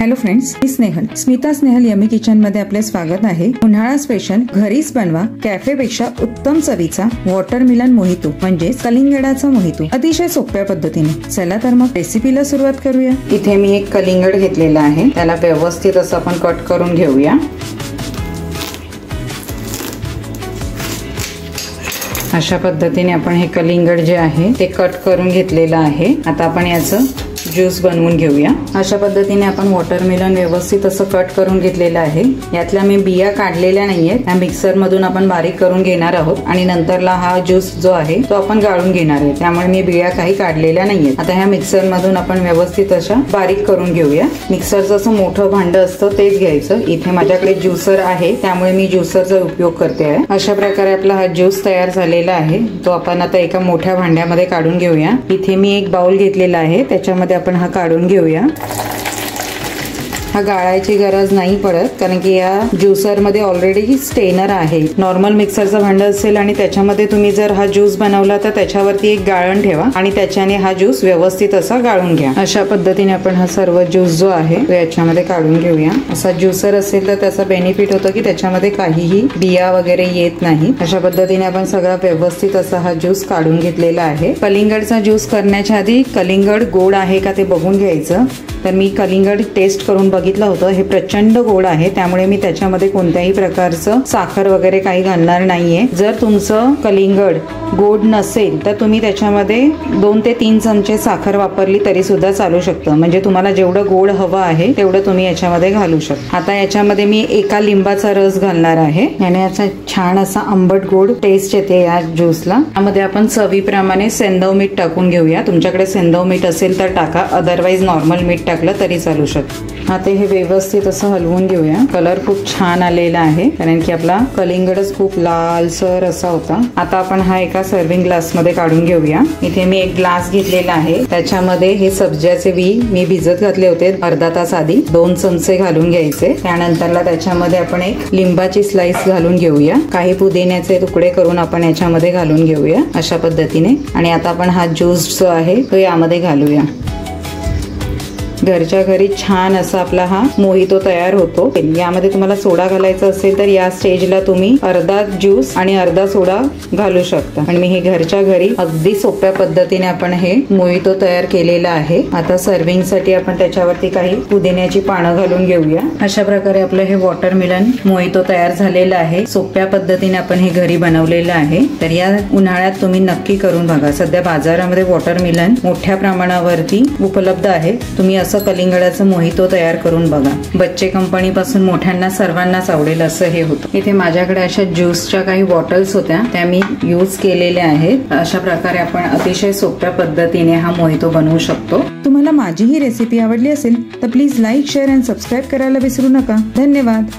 Hello friends, मी Snehal. Smita Snehal yummy kitchen मध्ये आपले स्वागत आहे. उन्हाळा स्पेशल घरीच बनवा कॅफे पेक्षा उत्तम चवीचा वॉटरमेलन मोहितो म्हणजे कलिंगडाचा मोहितो अतिशय सोप्या पद्धतीने. चला तर मग रेसिपीला सुरुवात करूया. इथे मी एक कलिंगड घेतलेला आहे. त्याला व्यवस्थित असं आपण कट करून घेऊया. अशा पद्धतीने आपण हे कलिंगड जे आहे ते कट करून घेतलेलं आहे. आता आपण याचं ज्यूस बनवून घेऊया. अशा पद्धतीने आपण वॉटरमेलन व्यवस्थित असं कट करून घेतलेलं आहे. यातल्या मी बिया काढलेल्या नाहीये. त्या मिक्सर मधून आपण बारीक करून घेणार आहोत आणि नंतरला हा ज्यूस जो आहे तो आपण गाळून घेणार आहे. त्यामुळे मी बिया काही काढलेल्या नाहीये. आता ह्या मिक्सर मधून आपण व्यवस्थित अशा बारीक करून घेऊया. मिक्सरचं असं मोठं भांड असतं तेच घ्यायचं. इथे माझ्याकडे ज्युसर आहे त्यामुळे मी ज्युसरचा उपयोग करते आहे. अशा प्रकारे आपला हा ज्यूस तयार झालेला आहे. तो आपण आता एका मोठ्या भांड्यामध्ये काढून घेऊया. इथे मी एक बाउल घेतलेला आहे. त्याच्यामध्ये आपण हा काढून घेऊया. हा गाळायची गरज नाही पडत कारण की या ज्युसर मध्ये ऑलरेडी स्टेनर आहे. नॉर्मल मिक्सरचं भांड असेल आणि त्याच्यामध्ये तुम्ही जर हा ज्यूस बनवला तर त्याच्यावरती एक गाळण ठेवा आणि त्याच्याने हा ज्यूस व्यवस्थित असा गाळून घ्या. अशा पद्धतीने आपण हा सर्व ज्यूस जो आहे तो याच्यामध्ये काढून घेऊया. असा ज्युसर असेल तर त्याचा बेनिफिट होतं की त्याच्यामध्ये काहीही बिया वगैरे येत नाही. अशा पद्धतीने आपण सगळा व्यवस्थित असा हा ज्यूस काढून घेतलेला आहे. कलिंगडचा ज्यूस करण्याच्या आधी कलिंगड गोड आहे का ते बघून घ्यायचं. तर मी कलिंगड टेस्ट करून बघितलं होतं. हे प्रचंड गोड आहे त्यामुळे मी त्याच्यामध्ये कोणत्याही प्रकारचं साखर वगैरे काही घालणार नाहीये. जर तुमचं कलिंगड गोड नसेल तर तुम्ही त्याच्यामध्ये 2 ते 3 चमचे साखर वापरली तरी सुद्धा चालू शकतं. म्हणजे तुम्हाला जेवढं गोड हवं आहे तेवढं तुम्ही याच्यामध्ये घालू शकता. आता याच्यामध्ये मी एका लिंबाचा रस घालणार आहे. याने याचा छान असा आंबट गोड टेस्ट येते या ज्यूसला. यामध्ये आपण चवीप्रमाणे सेंधव मीठ टाकून घेऊया. तुमच्याकडे सेंधव मीठ असेल तर टाका, अदरवाईज नॉर्मल मीठ टाकलं तरी चालू शकतं. आता हे व्यवस्थित असं हलवून घेऊया. कलर खूप छान आलेला आहे कारण की आपला कलिंगडच खूप लालसर असा होता. आता आपण हा एका सर्विंग ग्लास मध्ये काढून घेऊया. इथे मी एक ग्लास घेतलेला आहे. त्याच्यामध्ये हे सब्जाचे बी मी भिजत घातले होते अर्धा तास आधी. 2 चमचे घालून घ्यायचे. त्यानंतरला त्याच्यामध्ये आपण एक लिंबाची स्लाइस घालून घेऊया. काही पुदिन्याचे तुकडे करून आपण याच्यामध्ये घालून घेऊया अशा पद्धतीने. आणि आता आपण हा ज्यूस जो आहे तो यामध्ये घालूया. घरच्या घरी छान असा आपला हा मोहितो तयार होतो. यामध्ये तुम्हाला सोडा घालायचा असेल तर या स्टेजला तुम्ही अर्धा ज्यूस आणि अर्धा सोडा घालू शकता. आणि मी हे घरच्या घरी अगदी सोप्या पद्धतीने आपण हे मोहितो तयार केलेला आहे. आता सर्विंग साठी आपण त्याच्यावरती काही पुदिन्याची पानं घालून घेऊया. अशा प्रकारे आपलं हे वॉटरमेलन मोहितो तयार झालेलं आहे. सोप्या पद्धतीने आपण हे घरी बनवलेलं आहे. तर या उन्हाळ्यात तुम्ही नक्की करून बघा. सध्या बाजारामध्ये वॉटरमेलन मोठ्या प्रमाणावरती उपलब्ध आहे. तुम्ही कलिंगडाचं मोहितो तयार करून बघा. बच्चे कंपनी पासून मोठ्यांना सर्वांनाच आवडेल असं हे होतं. इथे माझ्याकडे अशा ज्यूसच्या काही बॉटल्स होत्या त्या मी यूज केलेल्या आहेत. अशा प्रकारे आपण अतिशय सोप्या पद्धतीने हा मोहितो बनवू शकतो. तुम्हाला माझी ही रेसिपी आवडली असेल तर please like, share and subscribe करायला विसरू नका. धन्यवाद.